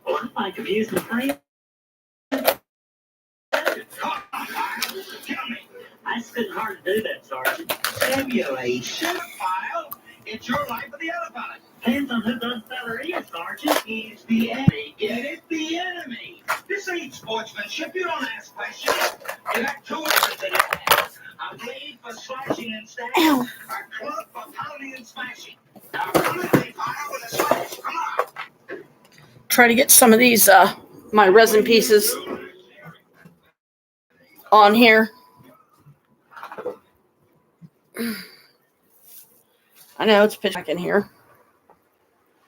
Or I could use the frame. I couldn't hardly do that, Sergeant. Simulation file. It's your life or the other fellas. Depends on who the feller is, Sergeant. He's the enemy. Get it? The enemy. This ain't sportsmanship. You don't ask questions. You got two words in your head. A blade for slashing and stabbing. A club for pounding and smashing. Now, completely fire with a slash. Come on. Try to get some of these, my resin pieces on here. I know it's pitch black in here.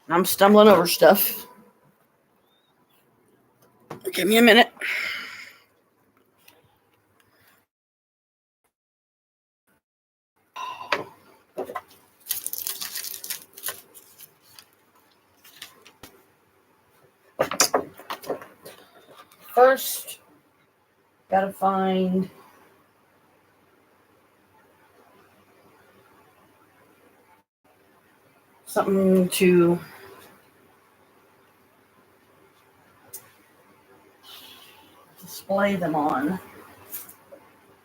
I'm stumbling over stuff. Give me a minute. First, gotta find something to display them on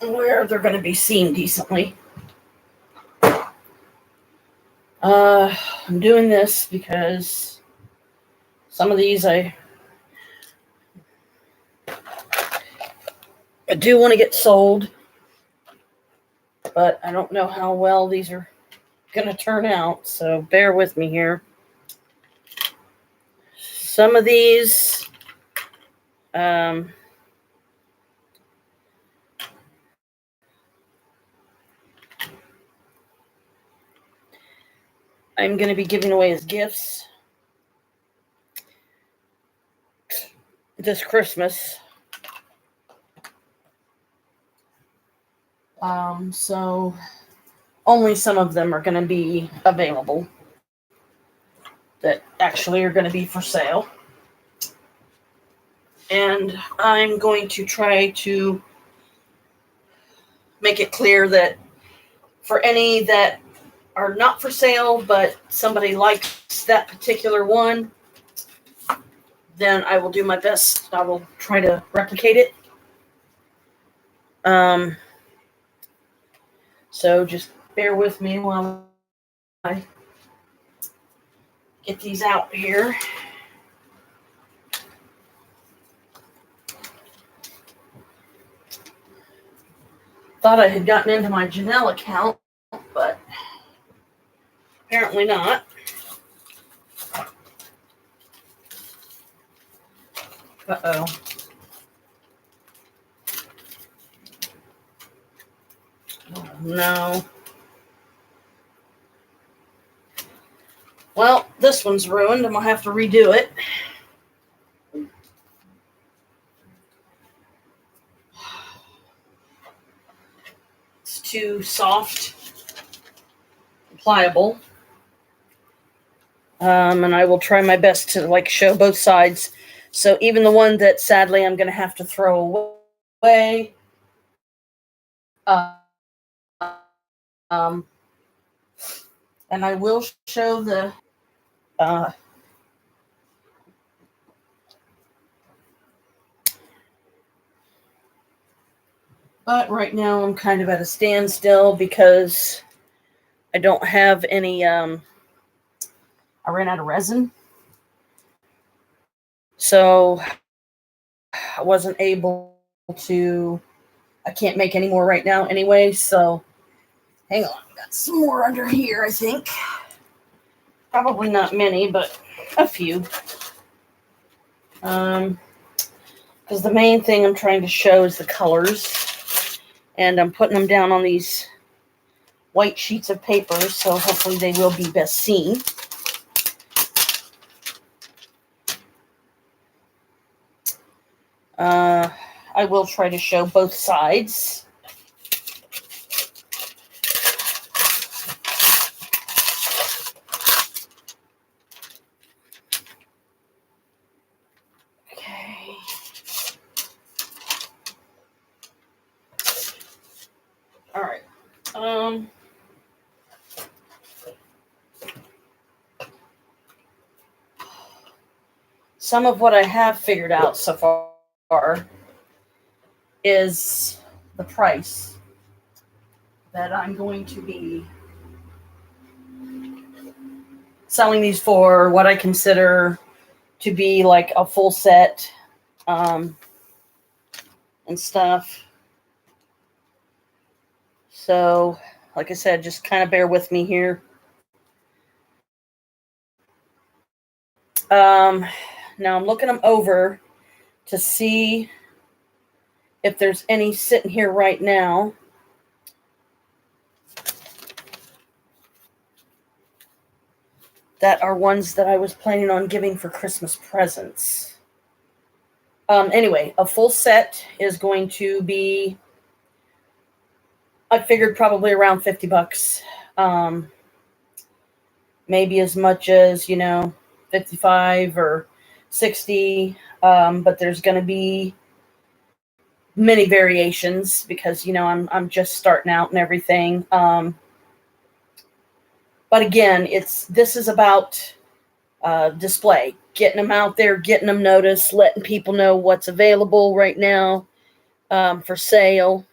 where they're going to be seen decently. I'm doing this because some of these I do want to get sold, but I don't know how well these are going to turn out, so bear with me here. Some of these I'm going to be giving away as gifts this Christmas. So only some of them are going to be available that actually are going to be for sale. And I'm going to try to make it clear that for any that are not for sale, but somebody likes that particular one, then I will do my best. I will try to replicate it. So just bear with me while I get these out here. Thought I had gotten into my Janelle account, but apparently not. Uh-oh. Oh, no. Well, this one's ruined. I'm going to have to redo it. It's too soft, pliable. And I will try my best to show both sides. So even the one that sadly I'm going to have to throw away. And I will show the but right now I'm kind of at a standstill because I don't have any, I ran out of resin. So I wasn't able to, I can't make any more right now anyway. So hang on, got some more under here, I think. Probably not many, but a few. Because the main thing I'm trying to show is the colors. And I'm putting them down on these white sheets of paper, so hopefully they will be best seen. I will try to show both sides. Okay. All right. some of what I have figured out so far is the price that I'm going to be selling these for, what I consider to be like a full set and stuff. So, like I said, just kind of bear with me here. Now I'm looking them over to see if there's any sitting here right now that are ones that I was planning on giving for Christmas presents. Anyway, a full set is going to be, I figured, probably around $50. Maybe as much as, 55 or 60. But there's going to be many variations because, I'm just starting out and everything. But again, this is about display, getting them out there, getting them noticed, letting people know what's available right now for sale.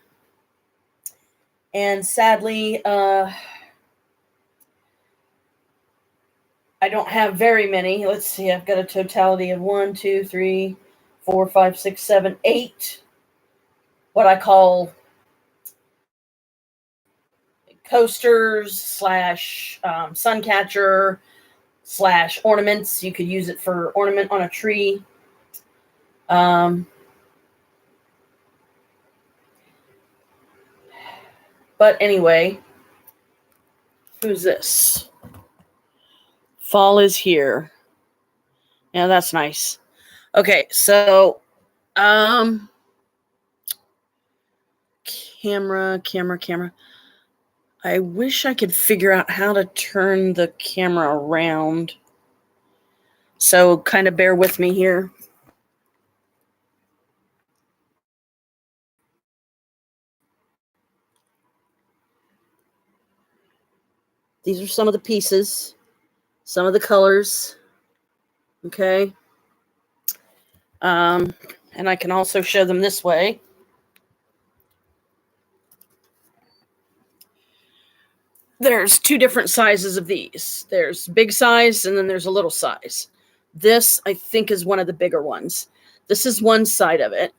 And sadly, I don't have very many. Let's see, I've got a totality of 1, 2, 3, 4, 5, 6, 7, 8, what I call coasters slash sun catcher slash ornaments. You could use it for ornament on a tree. But anyway, who's this? Fall is here. Yeah, that's nice. Okay, so camera. I wish I could figure out how to turn the camera around. So kind of bear with me here. These are some of the pieces, some of the colors. Okay. And I can also show them this way. There's two different sizes of these. There's big size and then there's a little size. This, I think, is one of the bigger ones. This is one side of it.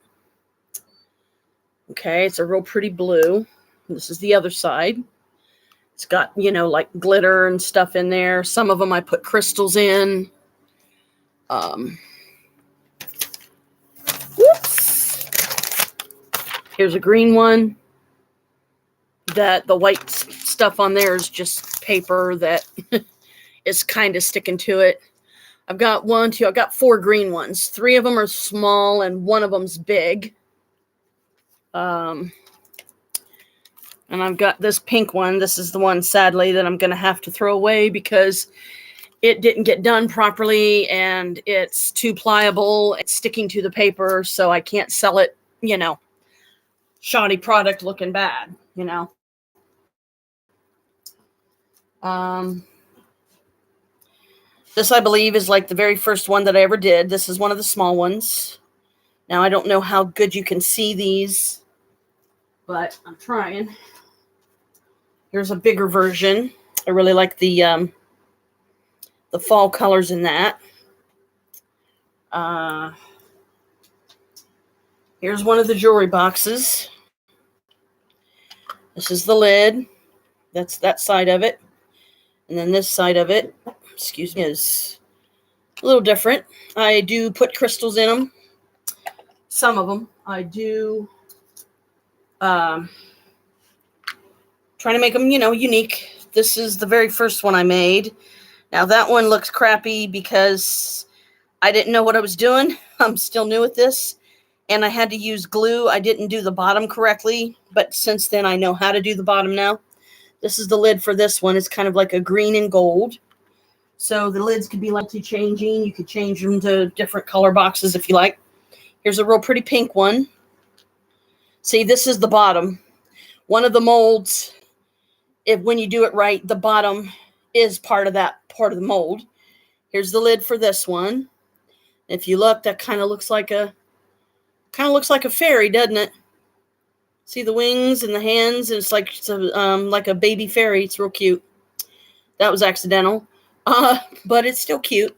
Okay, it's a real pretty blue. This is the other side. It's got, like glitter and stuff in there. Some of them I put crystals in. Whoops. Here's a green one. That the white stuff on there is just paper that is kind of sticking to it. I've got 4 green ones. 3 of them are small and 1 of them's big. And I've got this pink one. This is the one, sadly, that I'm going to have to throw away because it didn't get done properly and it's too pliable. It's sticking to the paper, so I can't sell it, shoddy product looking bad, This, I believe, is like the very first one that I ever did. This is one of the small ones. Now, I don't know how good you can see these, but I'm trying. Here's a bigger version. I really like the fall colors in that. Here's one of the jewelry boxes. This is the lid. That's that side of it. And then this side of it, excuse me, is a little different. I do put crystals in them. Some of them. I do trying to make them, unique. This is the very first one I made. Now that one looks crappy because I didn't know what I was doing. I'm still new at this. And I had to use glue. I didn't do the bottom correctly. But since then, I know how to do the bottom now. This is the lid for this one. It's kind of like a green and gold. So the lids could be multi-changing. You could change them to different color boxes if you like. Here's a real pretty pink one. See, this is the bottom. One of the molds, when you do it right, the bottom is part of the mold. Here's the lid for this one. If you look, that kind of looks like a fairy, doesn't it? See the wings and the hands, and it's like a baby fairy. It's real cute. That was accidental, but it's still cute.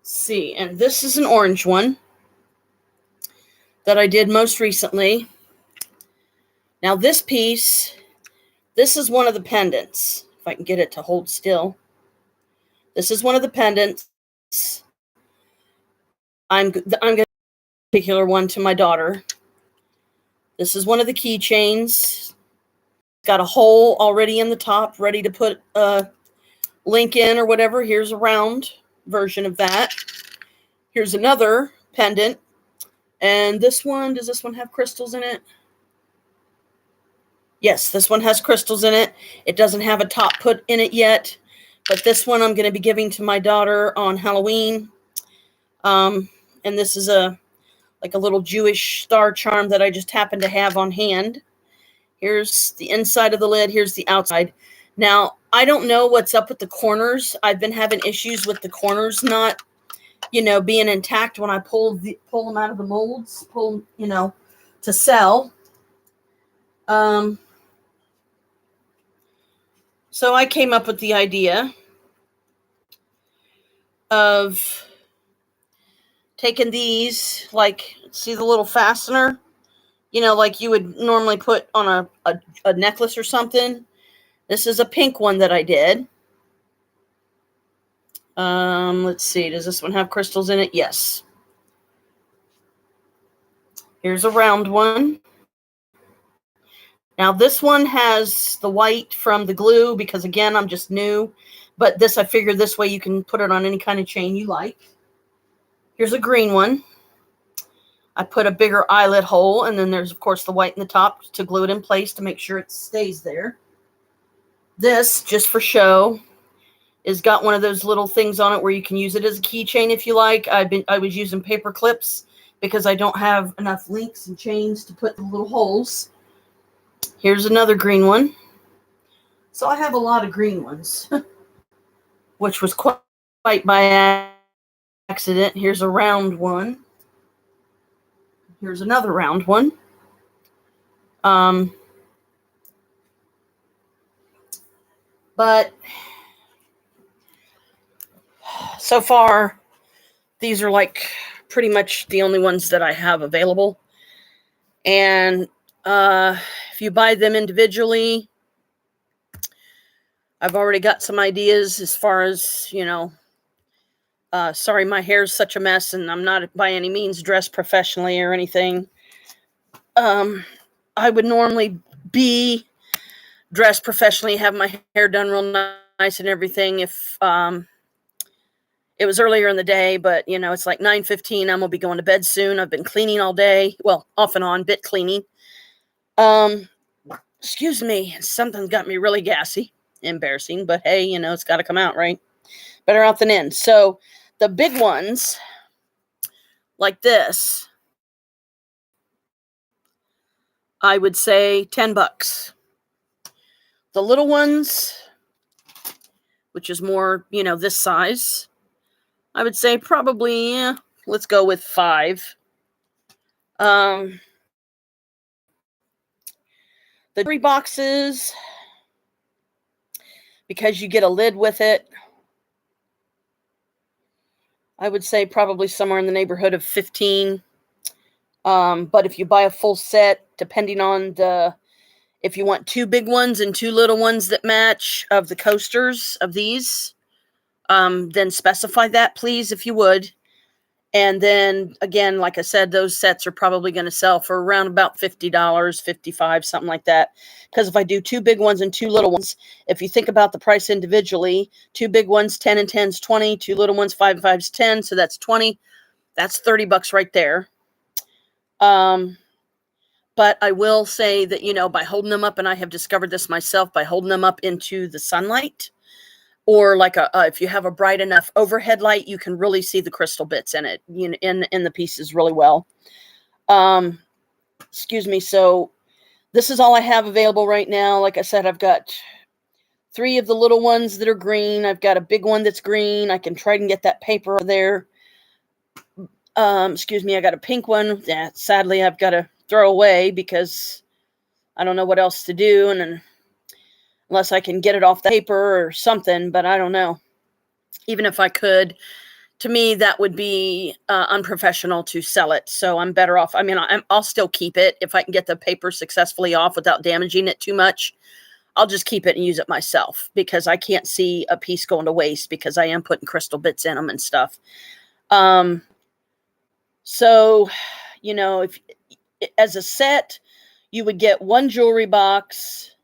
See, and this is an orange one that I did most recently. Now this piece, this is one of the pendants. If I can get it to hold still. This is one of the pendants. I'm going to give a particular one to my daughter. This is one of the keychains. Got a hole already in the top, ready to put a link in or whatever. Here's a round version of that. Here's another pendant. And this one, does this one have crystals in it? Yes, this one has crystals in it. It doesn't have a top put in it yet. But this one I'm going to be giving to my daughter on Halloween. And this is like a little Jewish star charm that I just happen to have on hand. Here's the inside of the lid. Here's the outside. Now, I don't know what's up with the corners. I've been having issues with the corners not, being intact when I pull them out of the molds, to sell. So I came up with the idea of taking these, like, see the little fastener? Like you would normally put on a necklace or something. This is a pink one that I did. Let's see. Does this one have crystals in it? Yes. Here's a round one. Now this one has the white from the glue because, again, I'm just new. But this, I figured this way you can put it on any kind of chain you like. Here's a green one. I put a bigger eyelet hole, and then there's, of course, the white in the top to glue it in place to make sure it stays there. This, just for show, is got one of those little things on it where you can use it as a keychain if you like. I was using paper clips because I don't have enough links and chains to put the little holes. Here's another green one. So I have a lot of green ones, which was quite by accident. Here's a round one. Here's another round one. But so far, these are like pretty much the only ones that I have available. And if you buy them individually, I've already got some ideas as far as, sorry, my hair's such a mess and I'm not by any means dressed professionally or anything. I would normally be dressed professionally, have my hair done real nice and everything if it was earlier in the day, but, it's like 9:15. I'm going to be going to bed soon. I've been cleaning all day. Well, off and on, bit cleaning. Excuse me. Something got me really gassy. Embarrassing, but hey, it's got to come out, right? Better out than in. So the big ones, like this, I would say $10. The little ones, which is more, this size, I would say probably, let's go with $5. The 3 boxes, because you get a lid with it, I would say probably somewhere in the neighborhood of $15. But if you buy a full set, depending on if you want 2 big ones and 2 little ones that match of the coasters of these, then specify that, please, if you would. And then, again, like I said, those sets are probably going to sell for around about $50, $55, something like that. Because if I do 2 big ones and 2 little ones, if you think about the price individually, 2 big ones, 10 and 10 is 20, 2 little ones, 5 and 5 is 10, so that's 20. That's $30 right there. But I will say that, by holding them up, and I have discovered this myself, by holding them up into the sunlight, or like if you have a bright enough overhead light, you can really see the crystal bits in it, in the pieces really well. Excuse me. So this is all I have available right now. Like I said, I've got 3 of the little ones that are green. I've got a big one that's green. I can try and get that paper there. Excuse me, I got a pink one that sadly I've got to throw away because I don't know what else to do, and unless I can get it off the paper or something, but I don't know. Even if I could, to me, that would be unprofessional to sell it. So I'm better off. I mean, I'll still keep it if I can get the paper successfully off without damaging it too much. I'll just keep it and use it myself because I can't see a piece going to waste because I am putting crystal bits in them and stuff. So, you know, if as a set, you would get one jewelry box,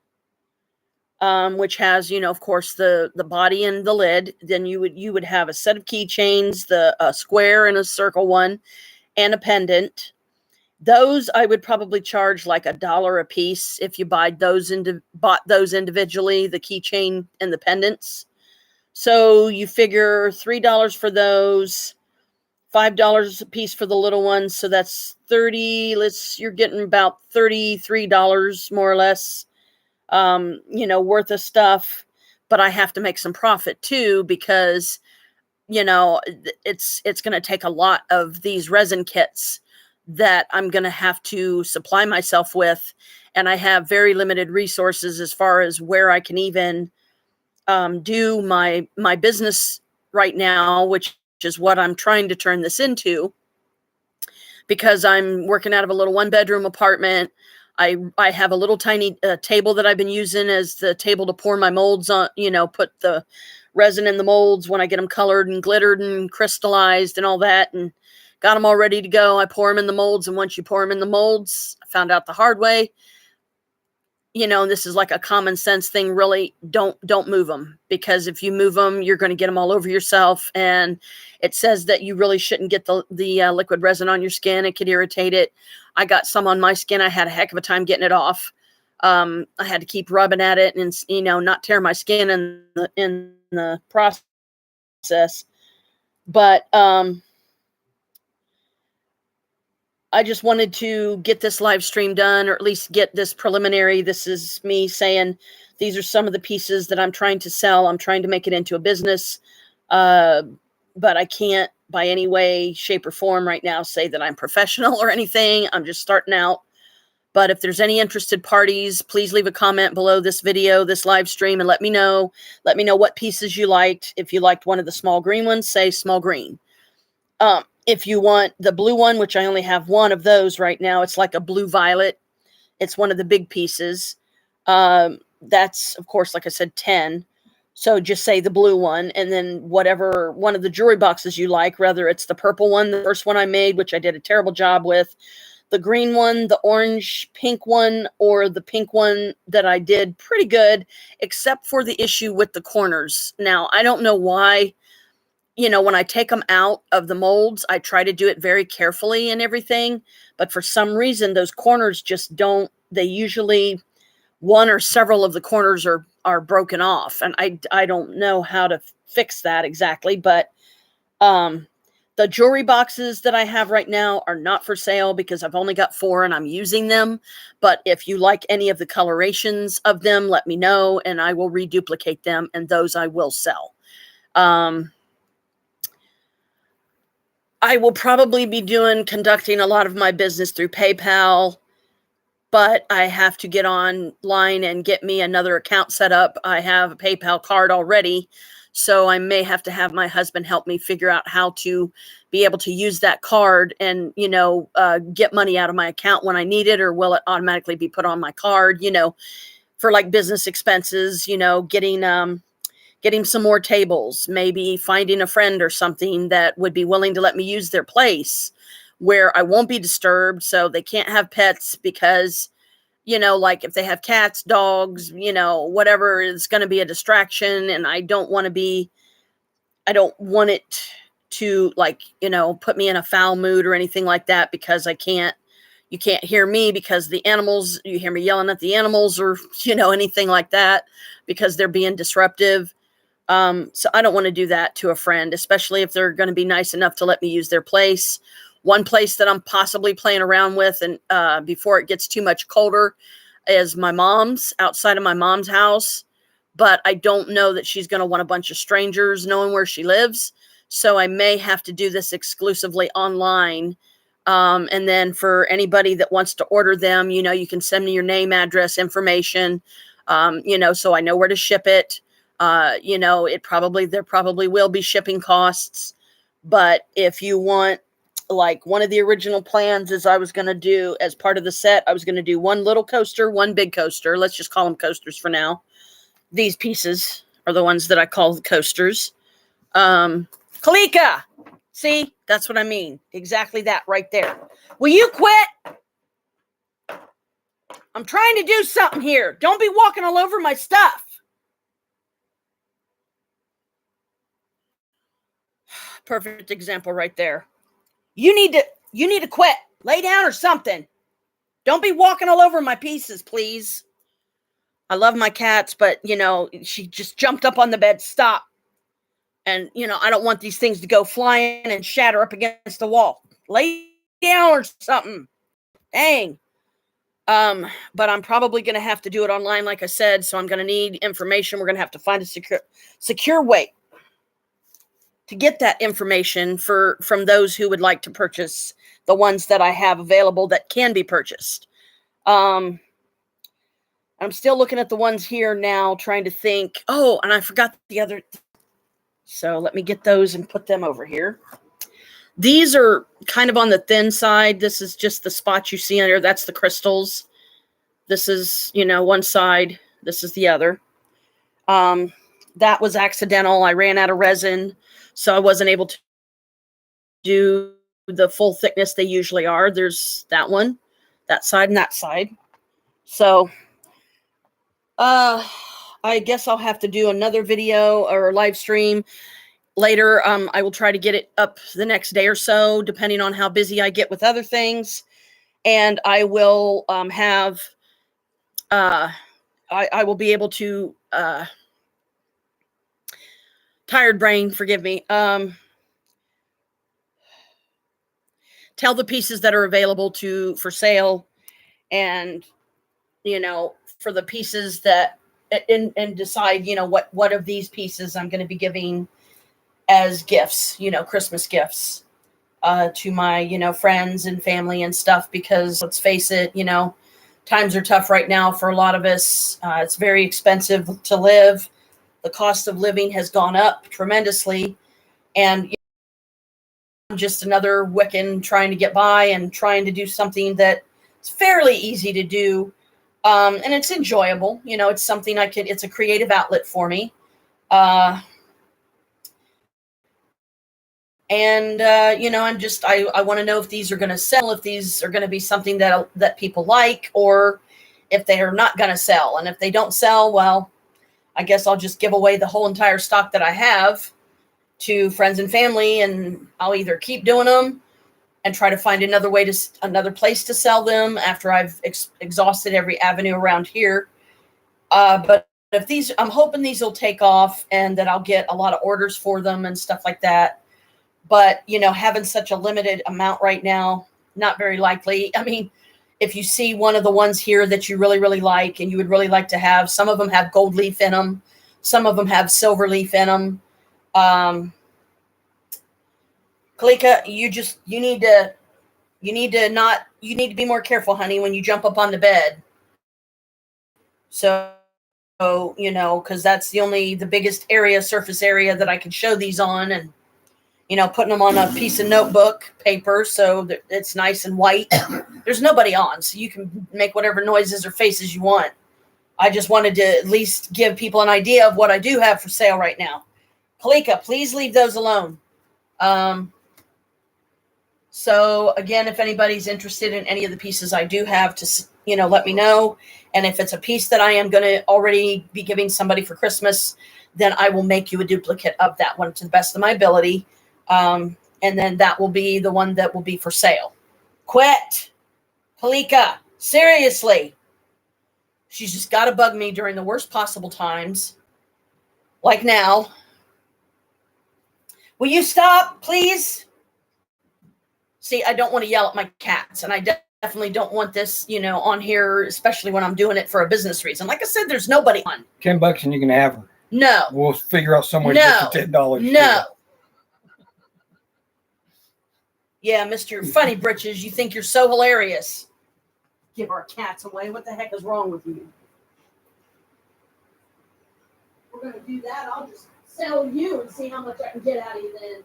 which has, you know, of course, the body and the lid. Then you would have a set of keychains, the square and a circle one, and a pendant. Those I would probably charge like $1 a piece if you bought those individually, the keychain and the pendants. So you figure $3 for those, $5 a piece for the little ones. So that's 30. You're getting about $33 more or less, you know, worth of stuff. But I have to make some profit too, because, you know, it's going to take a lot of these resin kits that I'm going to have to supply myself with. And I have very limited resources as far as where I can even do my business right now, which is what I'm trying to turn this into, because I'm working out of a little 1-bedroom apartment. I have a little tiny table that I've been using as the table to pour my molds on, you know, put the resin in the molds when I get them colored and glittered and crystallized and all that, and got them all ready to go. I pour them in the molds, and once you pour them in the molds, I found out the hard way, you know, this is like a common sense thing, really, don't move them, because if you move them, you're going to get them all over yourself. And it says that you really shouldn't get the liquid resin on your skin. It could irritate it. I got some on my skin. I had a heck of a time getting it off. I had to keep rubbing at it and, you know, not tear my skin in the process. But I just wanted to get this live stream done, or at least get this preliminary. This is me saying these are some of the pieces that I'm trying to sell. I'm trying to make it into a business, but I can't by any way, shape, or form right now say that I'm professional or anything. I'm just starting out. But if there's any interested parties, please leave a comment below this video, this live stream, and let me know. Let me know what pieces you liked. If you liked one of the small green ones, say small green. If you want the blue one, which I only have one of those right now, it's like a blue violet. It's one of the big pieces. That's, of course, like I said, 10. So just say the blue one, and then whatever one of the jewelry boxes you like, whether it's the purple one, the first one I made, which I did a terrible job with, the green one, the orange pink one, or the pink one that I did pretty good, except for the issue with the corners. Now, I don't know why. You know, when I take them out of the molds, I try to do it very carefully and everything. But for some reason, those corners just don't, they usually, one or several of the corners are broken off. And I don't know how to fix that exactly. But the jewelry boxes that I have right now are not for sale because I've only got 4 and I'm using them. But if you like any of the colorations of them, let me know and I will reduplicate them, and those I will sell. I will probably be conducting a lot of my business through PayPal, but I have to get online and get me another account set up. I have a PayPal card already, so I may have to have my husband help me figure out how to be able to use that card and, you know, get money out of my account when I need it, or will it automatically be put on my card, you know, for like business expenses, you know, getting some more tables, maybe finding a friend or something that would be willing to let me use their place where I won't be disturbed. So they can't have pets because, you know, like if they have cats, dogs, you know, whatever, is going to be a distraction. And I don't want it to, like, you know, put me in a foul mood or anything like that, because you can't hear me because the animals, you hear me yelling at the animals or, you know, anything like that, because they're being disruptive. So I don't want to do that to a friend, especially if they're going to be nice enough to let me use their place. One place that I'm possibly playing around with, and before it gets too much colder, is my mom's, outside of my mom's house. but I don't know that she's going to want a bunch of strangers knowing where she lives. So I may have to do this exclusively online. And then for anybody that wants to order them, you can send me your name, address, information, so I know where to ship it. There probably will be shipping costs, but if you want, like, one of the original plans is I was going to do, as part of the set, I was going to do one little coaster, one big coaster. Let's just call them coasters for now. These pieces are the ones that I call the coasters. Kalika, see, that's what I mean. Exactly that right there. Will you quit? I'm trying to do something here. Don't be walking all over my stuff. Perfect example right there. You need to quit. Lay down or something. Don't be walking all over my pieces, please. I love my cats, but she just jumped up on the bed. Stop. And I don't want these things to go flying and shatter up against the wall. Lay down or something. Dang. But I'm probably going to have to do it online, like I said. So I'm going to need information. We're going to have to find a secure way to get that information from those who would like to purchase the ones that I have available that can be purchased. I'm still looking at the ones here now, trying to think. Oh, and I forgot the other. So let me get those and put them over here. These are kind of on the thin side. This is just the spots you see under. That's the crystals. This is, one side. This is the other. That was accidental. I ran out of resin, so I wasn't able to do the full thickness they usually are. There's that one, that side, and that side. So I guess I'll have to do another video or live stream later. I will try to get it up the next day or so, depending on how busy I get with other things. And I will have, I will be able to, tired brain, forgive me, tell the pieces that are available for sale, and, for the pieces that, and decide, what of these pieces I'm going to be giving as gifts, Christmas gifts, to my, friends and family and stuff, because let's face it, times are tough right now for a lot of us. It's very expensive to live. The cost of living has gone up tremendously. And I'm just another Wiccan trying to get by and trying to do something that's fairly easy to do. And it's enjoyable. It's something it's a creative outlet for me. I want to know if these are going to sell, if these are going to be something that people like, or if they are not going to sell. And if they don't sell, well, I guess I'll just give away the whole entire stock that I have to friends and family, and I'll either keep doing them and try to find another place to sell them after I've exhausted every avenue around here. But if I'm hoping these will take off and that I'll get a lot of orders for them and stuff like that. But, having such a limited amount right now, not very likely. I mean, if you see one of the ones here that you really, really like and you would really like to have, some of them have gold leaf in them. Some of them have silver leaf in them. Kalika, you need to be more careful, honey, when you jump up on the bed. So, because that's the biggest surface area that I can show these on, and, putting them on a piece of notebook paper so that it's nice and white. There's nobody on, so you can make whatever noises or faces you want. I just wanted to at least give people an idea of what I do have for sale right now. Kalika, please leave those alone. So again, if anybody's interested in any of the pieces I do have, to let me know. And if it's a piece that I am going to already be giving somebody for Christmas, then I will make you a duplicate of that one to the best of my ability. And then that will be the one that will be for sale. Quit. Kalika, seriously. She's just got to bug me during the worst possible times. Like now. Will you stop, please? See, I don't want to yell at my cats, and I definitely don't want this, on here, especially when I'm doing it for a business reason. Like I said, there's nobody on. $10 and you can have her. No. We'll figure out some way to No. get the $10. No. Yeah, Mr. Funny Britches, you think you're so hilarious. Give our cats away. What the heck is wrong with you? We're going to do that. I'll just sell you and see how much I can get out of you then.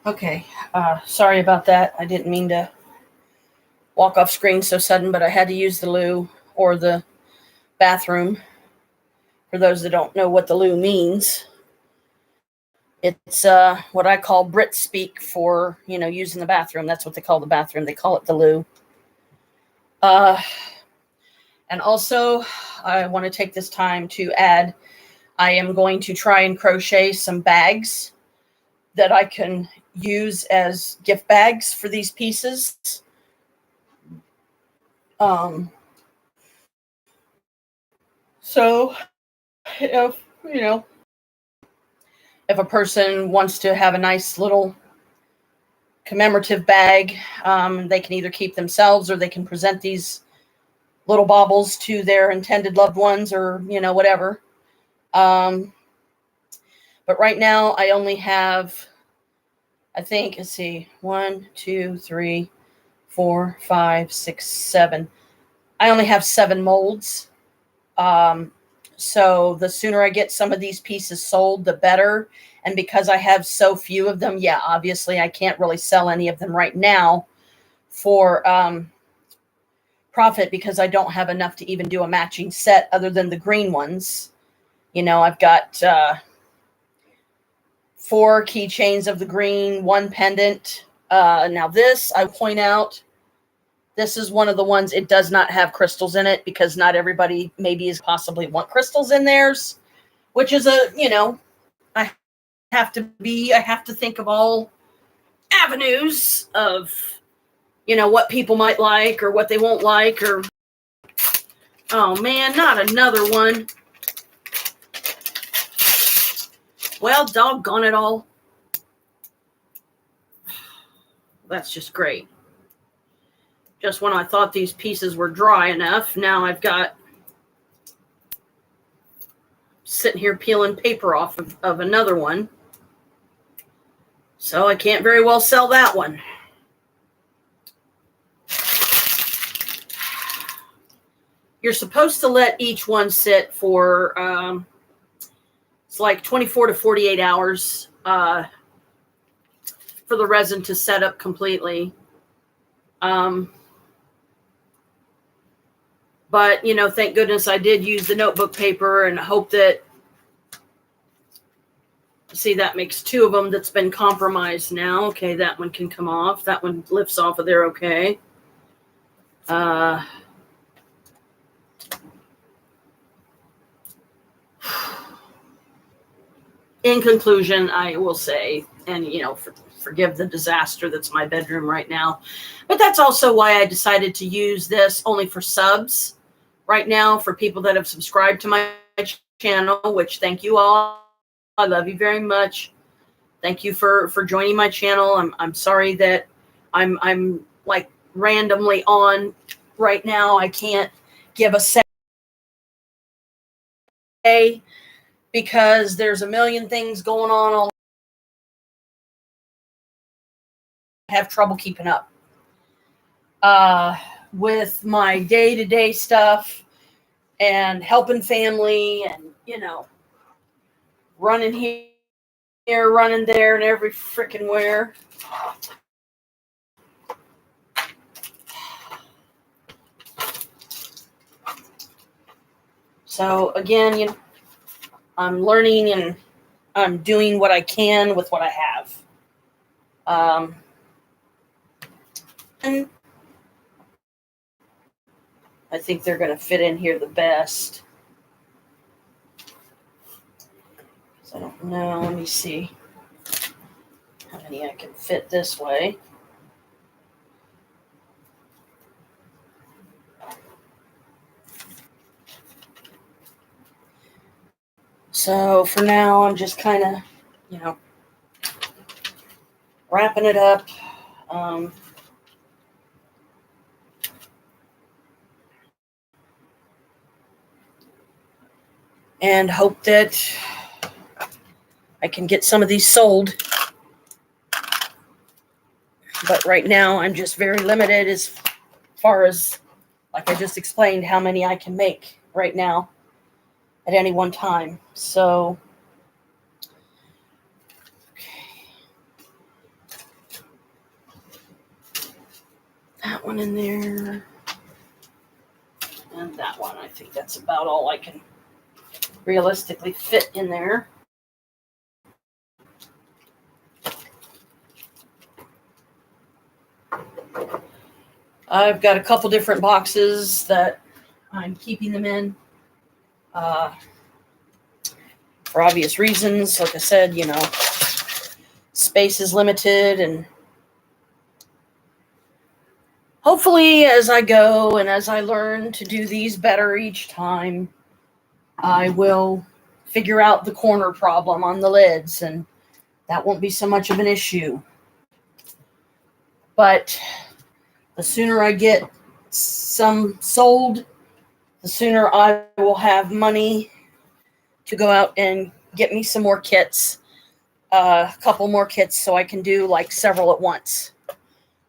Okay, sorry about that. I didn't mean to walk off screen so sudden, but I had to use the loo or the bathroom. For those that don't know what the loo means, it's what I call Brit speak for, using the bathroom. That's what they call the bathroom. They call it the loo. And also, I want to take this time to add, I am going to try and crochet some bags that I can use as gift bags for these pieces. So if a person wants to have a nice little commemorative bag, they can either keep themselves or they can present these little baubles to their intended loved ones or, whatever. But right now I only have, I think, let's see, 1, 2, 3, 4, 5, 6, 7. I only have 7 molds. So the sooner I get some of these pieces sold, the better. And because I have so few of them, yeah, obviously I can't really sell any of them right now for profit because I don't have enough to even do a matching set other than the green ones. I've got 4 keychains of the green, 1 pendant. Now this, I point out, this is one of the ones, it does not have crystals in it because not everybody maybe is possibly want crystals in theirs, which is I have to think of all avenues of, what people might like or what they won't like or, oh man, not another one. Well, doggone it all. That's just great. Just when I thought these pieces were dry enough, now I've got sitting here peeling paper off of another one. So I can't very well sell that one. You're supposed to let each one sit for, it's like 24 to 48 hours for the resin to set up completely. But, thank goodness I did use the notebook paper, and hope that, see, that makes 2 of them that's been compromised now. Okay, that one can come off. That one lifts off of there, okay. In conclusion, I will say, and, forgive the disaster that's my bedroom right now, but that's also why I decided to use this only for subs right now, for people that have subscribed to my channel, which thank you all. I love you very much. Thank you for joining my channel. I'm sorry that I'm like randomly on right now. I can't give a say because there's a million things going on. I have trouble keeping up with my day-to-day stuff and helping family, and running here, running there, and every freaking where. So again, I'm learning and I'm doing what I can with what I have. And I think they're going to fit in here the best. I don't know. Let me see how many I can fit this way. So for now, I'm just kind of, wrapping it up. And hope that I can get some of these sold. But right now, I'm just very limited as far as, like I just explained, how many I can make right now at any one time. So, that one in there. And that one. I think that's about all I can realistically fit in there. I've got a couple different boxes that I'm keeping them in for obvious reasons. Like I said, space is limited, and hopefully as I go and as I learn to do these better each time, I will figure out the corner problem on the lids, and that won't be so much of an issue. But the sooner I get some sold, the sooner I will have money to go out and get me some more kits, a couple more kits, so I can do like several at once.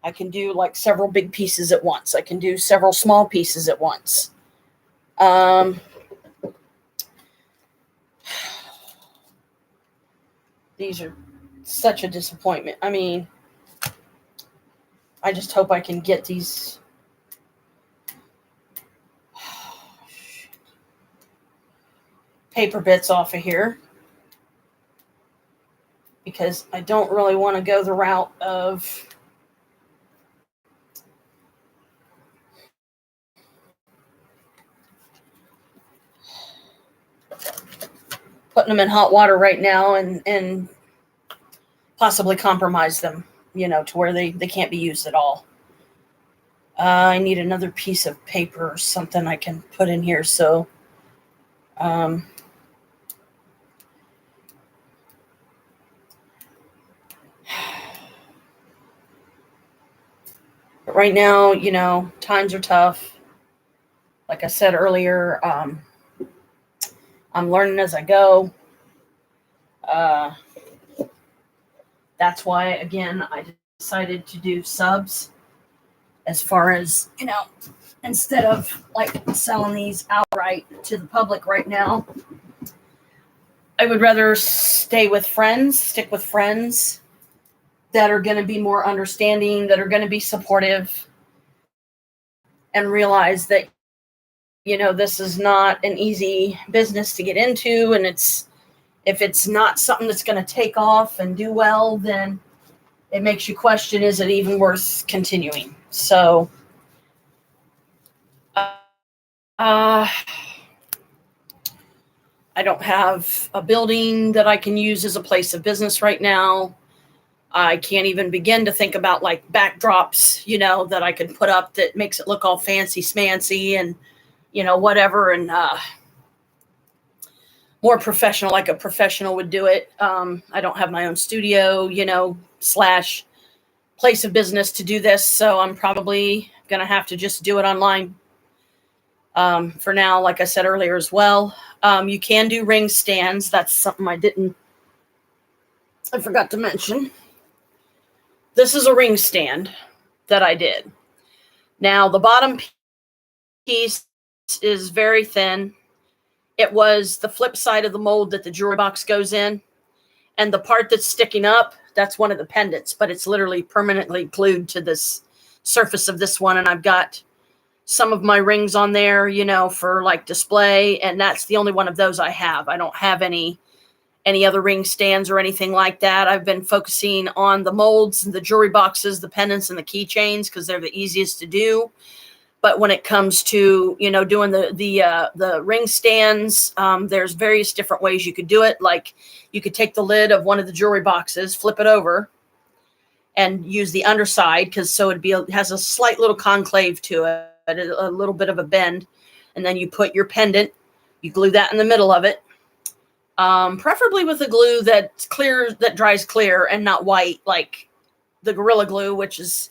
I can do like several big pieces at once. I can do several small pieces at once. These are such a disappointment. I mean, I just hope I can get these paper bits off of here, because I don't really want to go the route of putting them in hot water right now and possibly compromise them, to where they can't be used at all. I need another piece of paper or something I can put in here. So, but right now, times are tough. Like I said earlier, I'm learning as I go. That's why, again, I decided to do subs, as far as, instead of like selling these outright to the public right now. I would rather stick with friends that are going to be more understanding, that are going to be supportive, and realize that this is not an easy business to get into, and if it's not something that's going to take off and do well, then it makes you question, is it even worth continuing? So, I don't have a building that I can use as a place of business right now. I can't even begin to think about like backdrops, that I could put up that makes it look all fancy smancy and, whatever. And, more professional, like a professional would do it. I don't have my own studio, / place of business to do this. So I'm probably going to have to just do it online. For now, like I said earlier as well, you can do ring stands. That's something I forgot to mention. This is a ring stand that I did. Now the bottom piece is very thin. It was the flip side of the mold that the jewelry box goes in. And the part that's sticking up, that's one of the pendants, but it's literally permanently glued to this surface of this one. And I've got some of my rings on there, for like display. And that's the only one of those I have. I don't have any other ring stands or anything like that. I've been focusing on the molds and the jewelry boxes, the pendants and the keychains, because they're the easiest to do. But when it comes to, doing the ring stands, there's various different ways you could do it. Like you could take the lid of one of the jewelry boxes, flip it over, and use the underside, so it has a slight little concave to it, a little bit of a bend. And then you put your pendant, you glue that in the middle of it, preferably with a glue that's clear, that dries clear and not white, like the Gorilla Glue, which is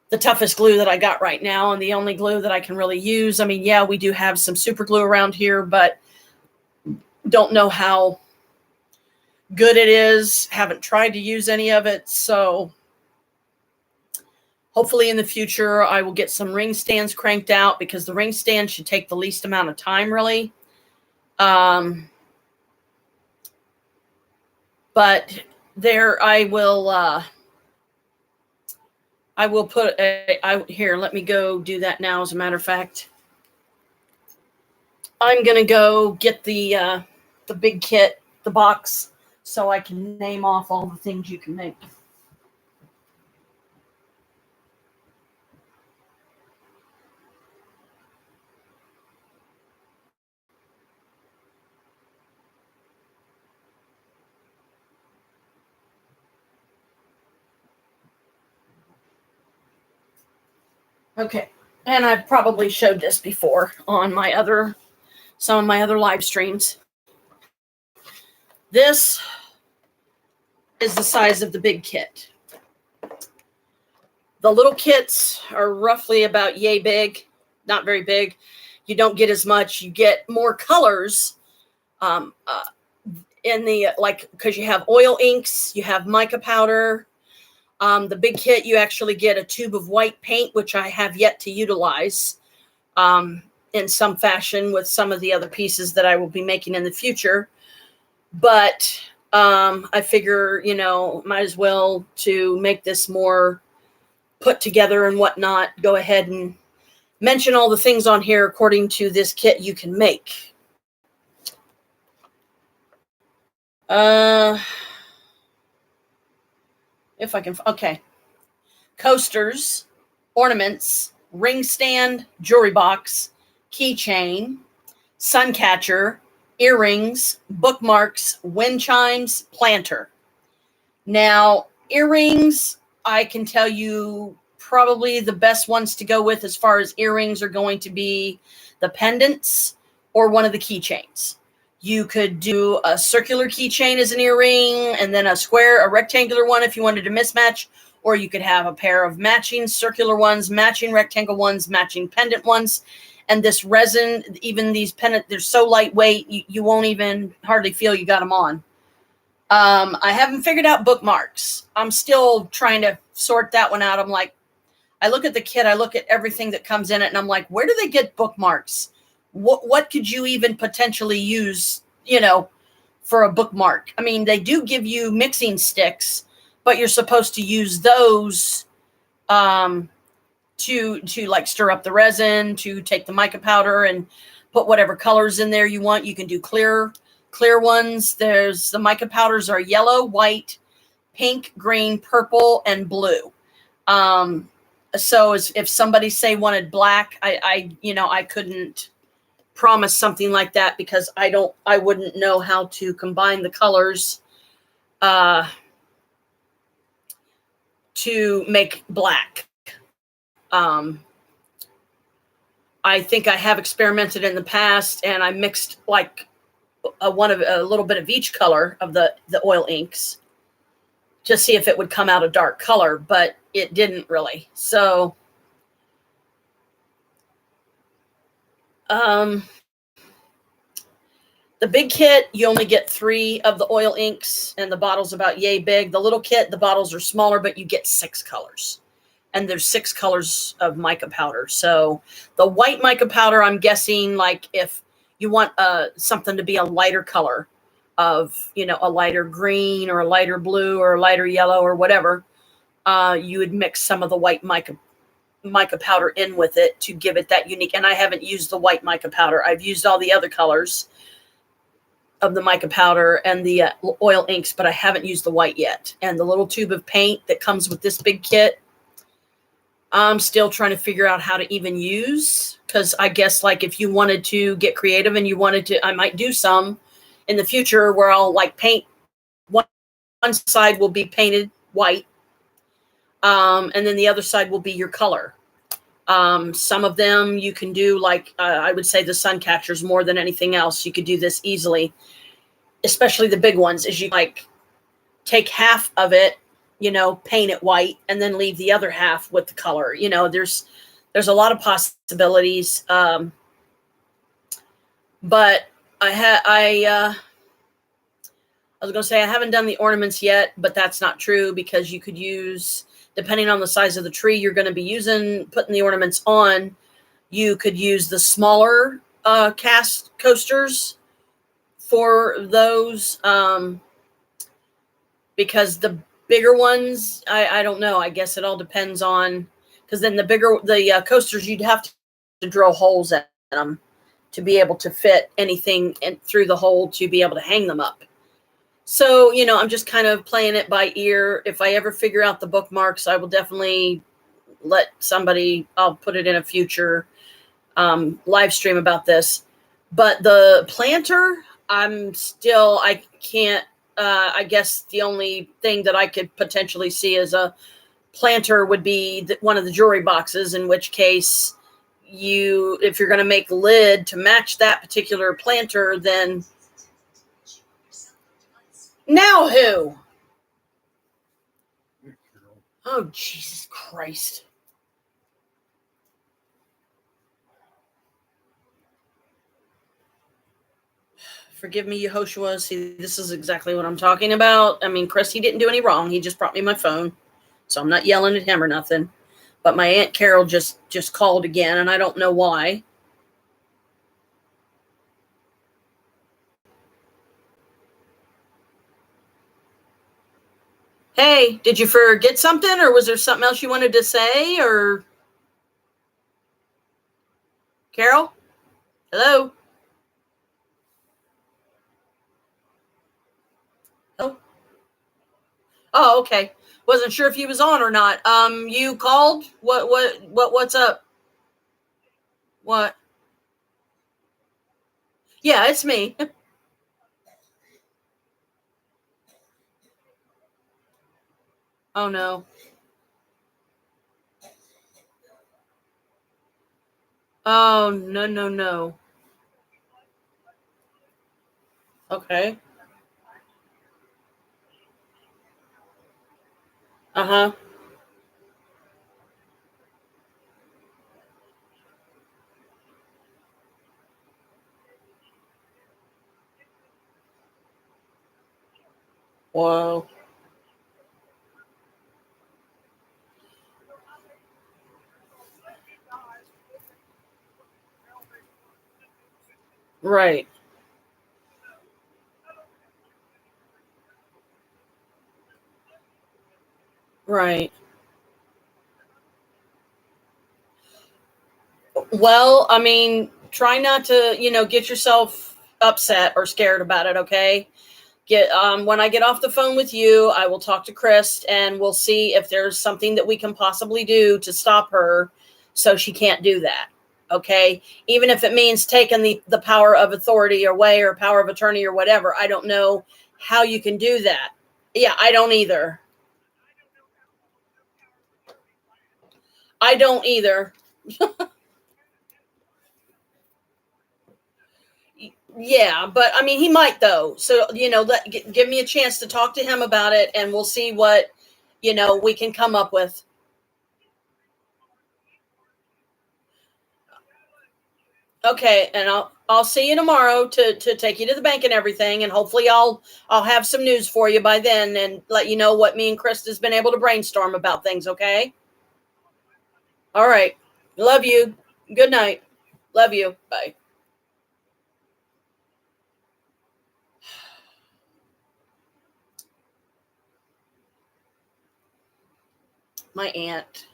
the toughest glue that I got right now and the only glue that I can really use. I mean, yeah, we do have some super glue around here, but don't know how good it is. Haven't tried to use any of it. So hopefully in the future, I will get some ring stands cranked out, because the ring stand should take the least amount of time, really. But there I will put here, let me go do that now. As a matter of fact, I'm going to go get the big kit, the box, so I can name off all the things you can make. Okay. And I've probably showed this before on some of my other live streams. This is the size of the big kit. The little kits are roughly about yay big, not very big. You don't get as much. You get more colors in the, because you have oil inks, you have mica powder. The big kit, you actually get a tube of white paint, which I have yet to utilize in some fashion with some of the other pieces that I will be making in the future. But I figure, might as well, to make this more put together and whatnot, go ahead and mention all the things on here according to this kit you can make. If I can, okay. Coasters, ornaments, ring stand, jewelry box, keychain, sun catcher, earrings, bookmarks, wind chimes, planter. Now, earrings, I can tell you probably the best ones to go with as far as earrings are going to be the pendants or one of the keychains. You could do a circular keychain as an earring, and then a rectangular one if you wanted to mismatch, or you could have a pair of matching circular ones, matching rectangle ones, matching pendant ones. And this resin, even these pendants, they're so lightweight, you won't even hardly feel you got them on. I haven't figured out bookmarks. I'm still trying to sort that one out. I'm like, I look at the kit, I look at everything that comes in it, and I'm like, where do they get bookmarks? What could you even potentially use, for a bookmark? I mean, they do give you mixing sticks, but you're supposed to use those to like stir up the resin, to take the mica powder and put whatever colors in there you want. You can do clear ones. There's the mica powders are yellow, white, pink, green, purple, and blue. So if somebody say wanted black, I couldn't promise something like that because I wouldn't know how to combine the colors to make black. I think I have experimented in the past, and I mixed like a little bit of each color of the oil inks to see if it would come out a dark color, but it didn't really. So, the big kit, you only get 3 of the oil inks, and the bottle's about yay big. The little kit, the bottles are smaller, but you get 6 colors. And there's 6 colors of mica powder. So the white mica powder, I'm guessing, like if you want something to be a lighter color of, a lighter green or a lighter blue or a lighter yellow or whatever, you would mix some of the white mica powder in with it to give it that unique. And I haven't used the white mica powder. I've used all the other colors of the mica powder and the oil inks, but I haven't used the white yet. And the little tube of paint that comes with this big kit, I'm still trying to figure out how to even use, because I guess like if you wanted to get creative and you wanted to, I might do some in the future where I'll like paint one side will be painted white, and then the other side will be your color. Some of them you can do like I would say the sun catchers more than anything else. You could do this easily, especially the big ones. Is you like take half of it, paint it white, and then leave the other half with the color. There's a lot of possibilities. But I was going to say I haven't done the ornaments yet, but that's not true because you could use, depending on the size of the tree you're going to be putting the ornaments on, you could use the smaller cast coasters for those, because the bigger ones, I don't know. I guess it all depends on, because then the coasters, you'd have to drill holes in them to be able to fit anything through the hole to be able to hang them up. So, I'm just kind of playing it by ear. If I ever figure out the bookmarks, I will definitely I'll put it in a future live stream about this. But the planter, I can't, I guess the only thing that I could potentially see as a planter would be one of the jewelry boxes, in which case if you're going to make lid to match that particular planter, then now who? Oh, Jesus Christ. Forgive me, Yehoshua. See, this is exactly what I'm talking about. I mean, Chris, he didn't do any wrong. He just brought me my phone. So I'm not yelling at him or nothing. But my Aunt Carol just called again, and I don't know why. Hey, did you forget something, or was there something else you wanted to say, or? Carol? Hello? Oh. Oh, okay. Wasn't sure if he was on or not. You called? What's up? What? Yeah, it's me. Oh, no. Oh, no, no, no. Okay. Uh-huh. Whoa. Right. Right. Well, I mean, try not to, get yourself upset or scared about it, okay? When I get off the phone with you, I will talk to Chris and we'll see if there's something that we can possibly do to stop her so she can't do that. Okay. Even if it means taking the power of authority away or power of attorney or whatever. I don't know how you can do that. Yeah, I don't either. I don't either. Yeah, but I mean, he might though. So, give me a chance to talk to him about it and we'll see what, we can come up with. Okay, and I'll see you tomorrow to take you to the bank and everything, and hopefully I'll have some news for you by then and let you know what me and Krista's been able to brainstorm about things, okay? All right. Love you. Good night. Love you. Bye. My aunt.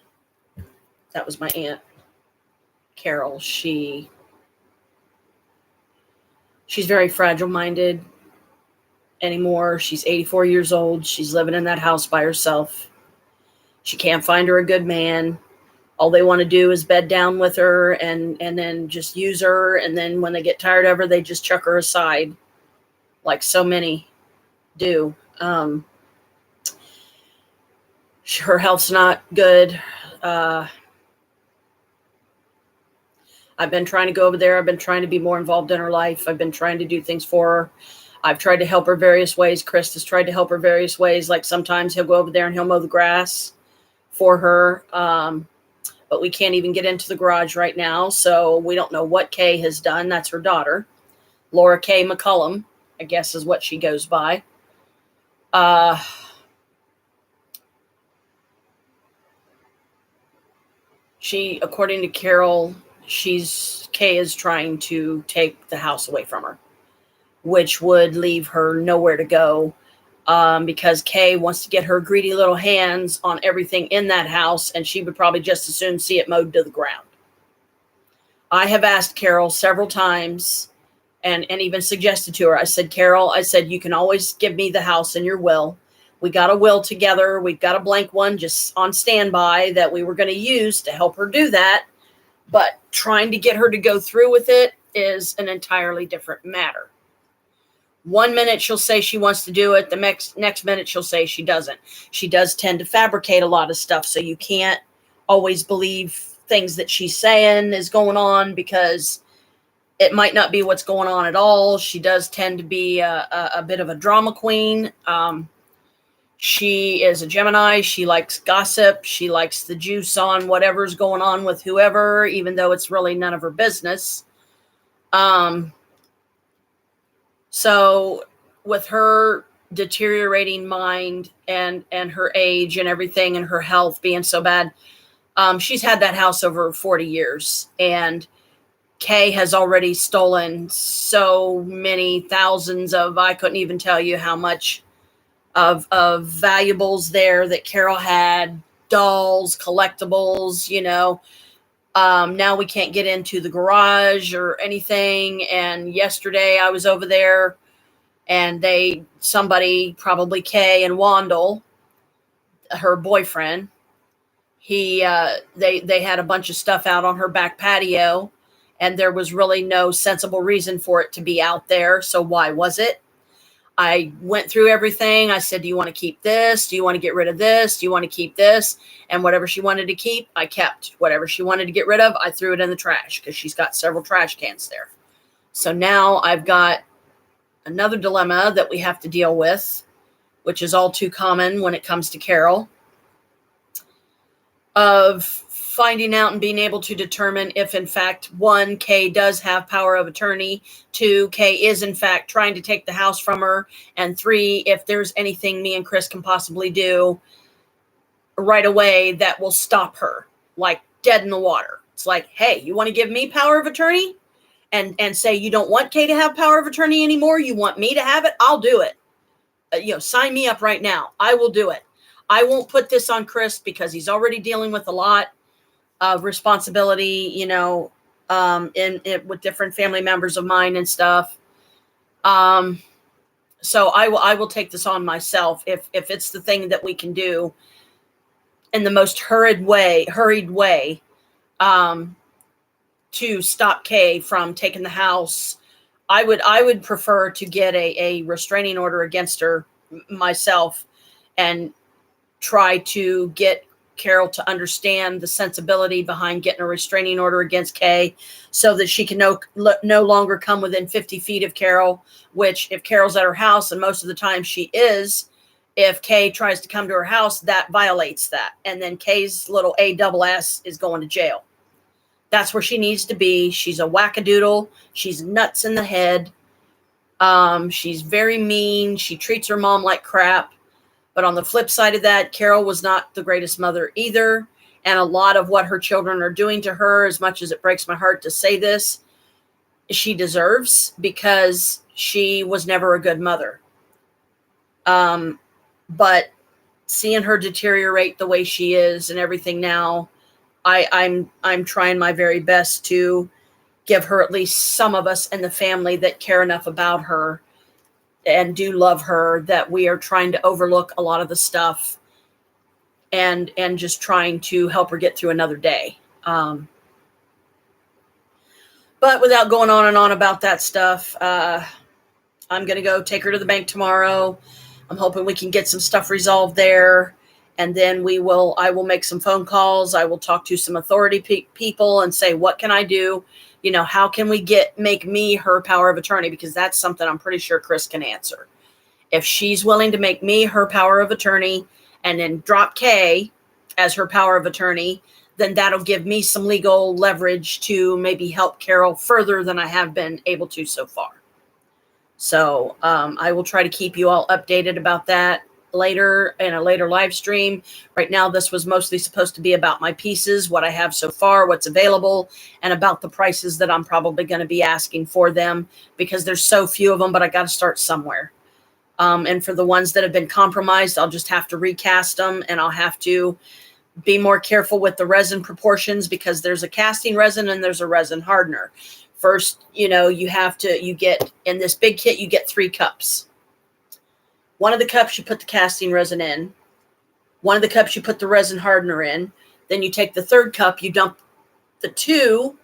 That was my aunt Carol. She's very fragile-minded anymore. She's 84 years old. She's living in that house by herself. She can't find her a good man. All they want to do is bed down with her and then just use her. And then when they get tired of her, they just chuck her aside like so many do. Her health's not good. I've been trying to go over there. I've been trying to be more involved in her life. I've been trying to do things for her. I've tried to help her various ways. Chris has tried to help her various ways. Like sometimes he'll go over there and he'll mow the grass for her. But we can't even get into the garage right now. So we don't know what Kay has done. That's her daughter. Laura Kay McCullum, I guess is what she goes by. According to Carol, Kay is trying to take the house away from her, which would leave her nowhere to go. Because Kay wants to get her greedy little hands on everything in that house, and she would probably just as soon see it mowed to the ground. I have asked Carol several times and even suggested to her, I said, Carol, you can always give me the house in your will. We got a will together. We've got a blank one just on standby that we were going to use to help her do that. But trying to get her to go through with it is an entirely different matter. One minute she'll say she wants to do it. The next minute she'll say she doesn't. She does tend to fabricate a lot of stuff. So you can't always believe things that she's saying is going on because it might not be what's going on at all. She does tend to be a bit of a drama queen. She is a Gemini. She likes gossip. She likes the juice on whatever's going on with whoever, even though it's really none of her business. So with her deteriorating mind and her age and everything and her health being so bad, she's had that house over 40 years. And Kay has already stolen so many thousands of, I couldn't even tell you how much of valuables there that Carol had, dolls, collectibles, now we can't get into the garage or anything. And yesterday I was over there and somebody, probably Kay and Wandel, her boyfriend, they had a bunch of stuff out on her back patio and there was really no sensible reason for it to be out there. So why was it? I went through everything. I said, do you want to keep this? Do you want to get rid of this? Do you want to keep this? And whatever she wanted to keep, I kept. Whatever she wanted to get rid of, I threw it in the trash because she's got several trash cans there. So now I've got another dilemma that we have to deal with, which is all too common when it comes to Carol, of finding out and being able to determine if, in fact, 1, Kay does have power of attorney, 2, Kay is, in fact, trying to take the house from her, and 3, if there's anything me and Chris can possibly do right away that will stop her, like dead in the water. It's like, hey, you want to give me power of attorney and say you don't want Kay to have power of attorney anymore? You want me to have it? I'll do it. Sign me up right now. I will do it. I won't put this on Chris because he's already dealing with a lot. responsibility, in with different family members of mine and stuff. So I will take this on myself if it's the thing that we can do in the most hurried way, to stop Kay from taking the house. I would prefer to get a restraining order against her myself, and try to get Carol to understand the sensibility behind getting a restraining order against Kay, so that she can no longer come within 50 feet of Carol, which if Carol's at her house, and most of the time she is, if Kay tries to come to her house, that violates that. And then Kay's little ASS is going to jail. That's where she needs to be. She's a wackadoodle. She's nuts in the head. She's very mean. She treats her mom like crap. But on the flip side of that, Carol was not the greatest mother either. And a lot of what her children are doing to her, as much as it breaks my heart to say this, she deserves, because she was never a good mother. But seeing her deteriorate the way she is and everything now, I'm trying my very best to give her at least some of us in the family that care enough about her and do love her, that we are trying to overlook a lot of the stuff and just trying to help her get through another day. But without going on and on about that stuff, I'm going to go take her to the bank tomorrow. I'm hoping we can get some stuff resolved there. And then I will make some phone calls. I will talk to some authority people and say, what can I do? How can we make me her power of attorney? Because that's something I'm pretty sure Chris can answer. If she's willing to make me her power of attorney and then drop Kay as her power of attorney, then that'll give me some legal leverage to maybe help Carol further than I have been able to so far. So I will try to keep you all updated about that later in a later live stream. Right now, this was mostly supposed to be about my pieces, what I have so far, what's available, and about the prices that I'm probably going to be asking for them, because there's so few of them, but I got to start somewhere. And for the ones that have been compromised, I'll just have to recast them, and I'll have to be more careful with the resin proportions, because there's a casting resin and there's a resin hardener. First, you get in this big kit, you get 3 cups. One of the cups you put the casting resin in. One of the cups you put the resin hardener in. Then you take the 3rd cup, you dump the 2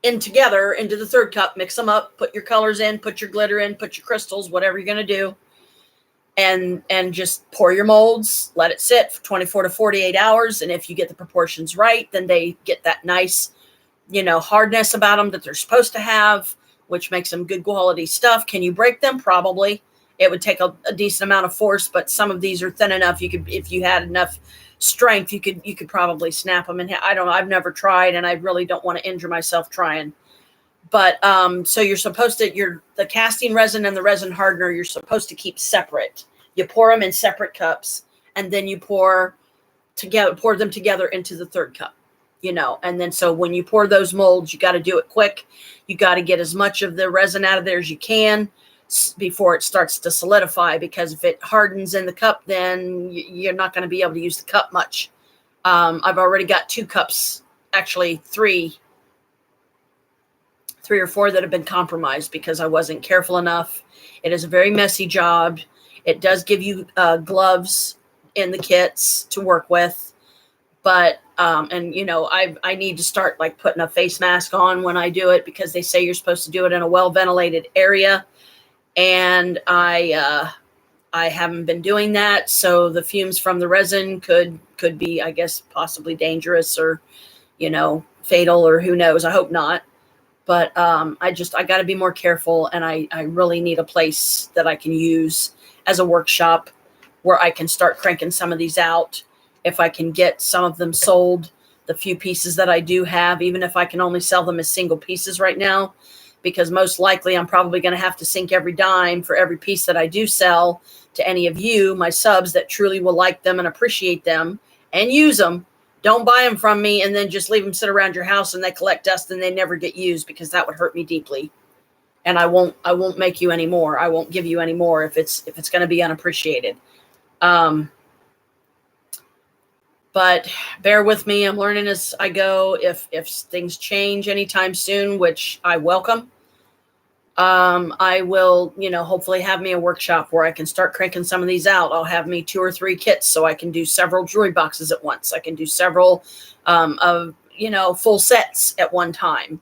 in together into the 3rd cup, mix them up, put your colors in, put your glitter in, put your crystals, whatever you're going to do. And just pour your molds, let it sit for 24 to 48 hours. And if you get the proportions right, then they get that nice, hardness about them that they're supposed to have, which makes them good quality stuff. Can you break them? Probably. It would take a decent amount of force, but some of these are thin enough. You could, if you had enough strength, you could probably snap them. And I don't know. I've never tried, and I really don't want to injure myself trying. But so you're supposed to, the casting resin and the resin hardener, you're supposed to keep separate. You pour them in separate cups, and then you pour them together into the 3rd cup. And then so when you pour those molds, you got to do it quick. You got to get as much of the resin out of there as you can before it starts to solidify, because if it hardens in the cup, then you're not going to be able to use the cup much. I've already got 2 cups, actually 3 or 4 that have been compromised because I wasn't careful enough. It is a very messy job. It does give you gloves in the kits to work with, but I need to start like putting a face mask on when I do it, because they say you're supposed to do it in a well ventilated area. And I haven't been doing that, so the fumes from the resin could be, I guess, possibly dangerous or, fatal, or who knows. I hope not. But I got to be more careful, and I really need a place that I can use as a workshop where I can start cranking some of these out. If I can get some of them sold, the few pieces that I do have, even if I can only sell them as single pieces right now, because most likely I'm probably going to have to sink every dime for every piece that I do sell to any of you, my subs, that truly will like them and appreciate them and use them. Don't buy them from me and then just leave them sit around your house and they collect dust and they never get used, because that would hurt me deeply. And I won't make you any more. I won't give you any more if it's going to be unappreciated. But bear with me. I'm learning as I go. If things change anytime soon, which I welcome, I will, hopefully have me a workshop where I can start cranking some of these out. I'll have me 2 or 3 kits so I can do several jewelry boxes at once. I can do several full sets at one time.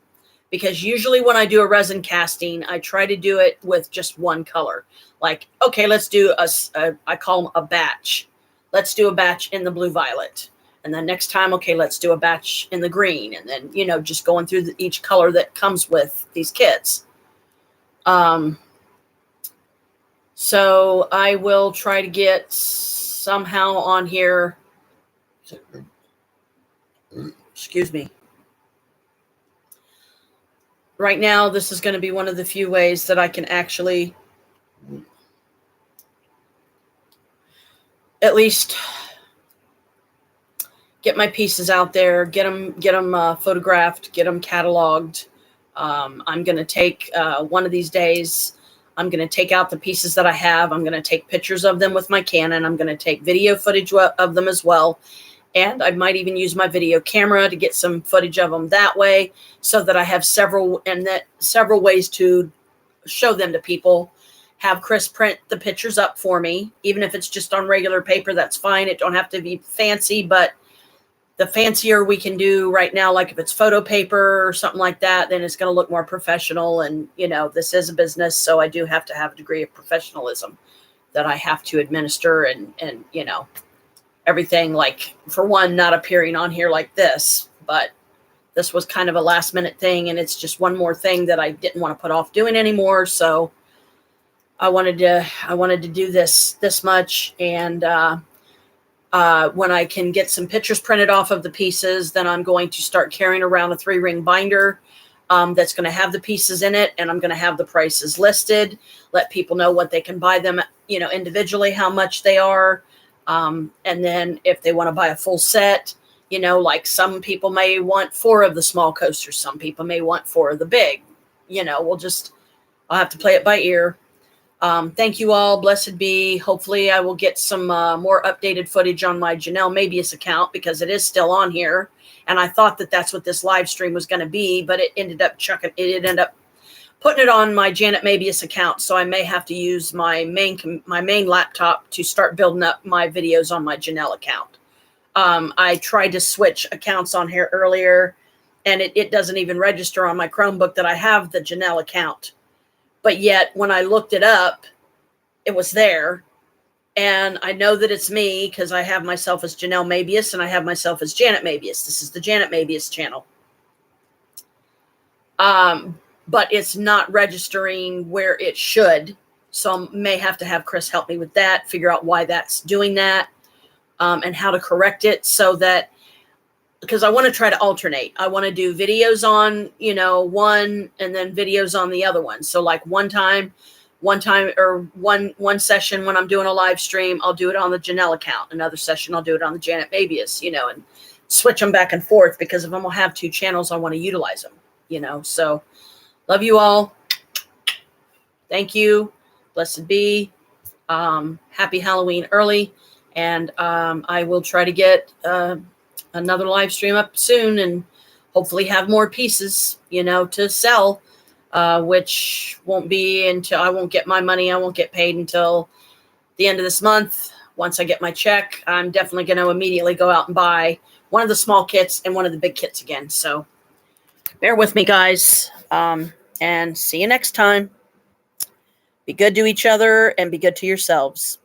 Because usually when I do a resin casting, I try to do it with just one color. Like, okay, let's do I call them a batch. Let's do a batch in the blue violet. And then next time, okay, let's do a batch in the green. And then, just going through each color that comes with these kits. So I will try to get somehow on here. Excuse me. Right now, this is going to be one of the few ways that I can actually at least get my pieces out there, get them photographed, get them cataloged. I'm going to take one of these days, I'm going to take out the pieces that I have. I'm going to take pictures of them with my Canon. I'm going to take video footage of them as well. And I might even use my video camera to get some footage of them that way, so that I have several ways to show them to people. Have Chris print the pictures up for me, even if it's just on regular paper, that's fine. It don't have to be fancy, but the fancier we can do right now, like if it's photo paper or something like that, then it's going to look more professional. And, this is a business, so I do have to have a degree of professionalism that I have to administer and everything, like, for one, not appearing on here like this, but this was kind of a last minute thing, and it's just one more thing that I didn't want to put off doing anymore. So I wanted to do this much. And when I can get some pictures printed off of the pieces, then I'm going to start carrying around a 3-ring binder that's going to have the pieces in it, and I'm going to have the prices listed, let people know what they can buy them, individually, how much they are. And then if they want to buy a full set, like some people may want 4 of the small coasters. Some people may want 4 of the big, I'll have to play it by ear. Thank you all. Blessed be. Hopefully I will get some more updated footage on my Janelle Mabius account, because it is still on here. And I thought that that's what this live stream was going to be, but it ended up putting it on my Janet Mabius account. So I may have to use my main laptop to start building up my videos on my Janelle account. I tried to switch accounts on here earlier, and it doesn't even register on my Chromebook that I have the Janelle account. But yet when I looked it up, it was there. And I know that it's me because I have myself as Janelle Mabius and I have myself as Janet Mabius. This is the Janet Mabius channel. But it's not registering where it should. So I may have to have Chris help me with that, figure out why that's doing that, and how to correct it, so that, because I want to try to alternate. I want to do videos on, one, and then videos on the other one. So like one session when I'm doing a live stream, I'll do it on the Janelle account. Another session, I'll do it on the Janet Mabius, and switch them back and forth, because if I'm going to have 2 channels, I want to utilize them, so love you all. Thank you. Blessed be. Happy Halloween early. And I will try to get another live stream up soon, and hopefully have more pieces, to sell, which won't be until I won't get my money. I won't get paid until the end of this month. Once I get my check, I'm definitely going to immediately go out and buy one of the small kits and one of the big kits again. So bear with me, guys, and see you next time. Be good to each other and be good to yourselves.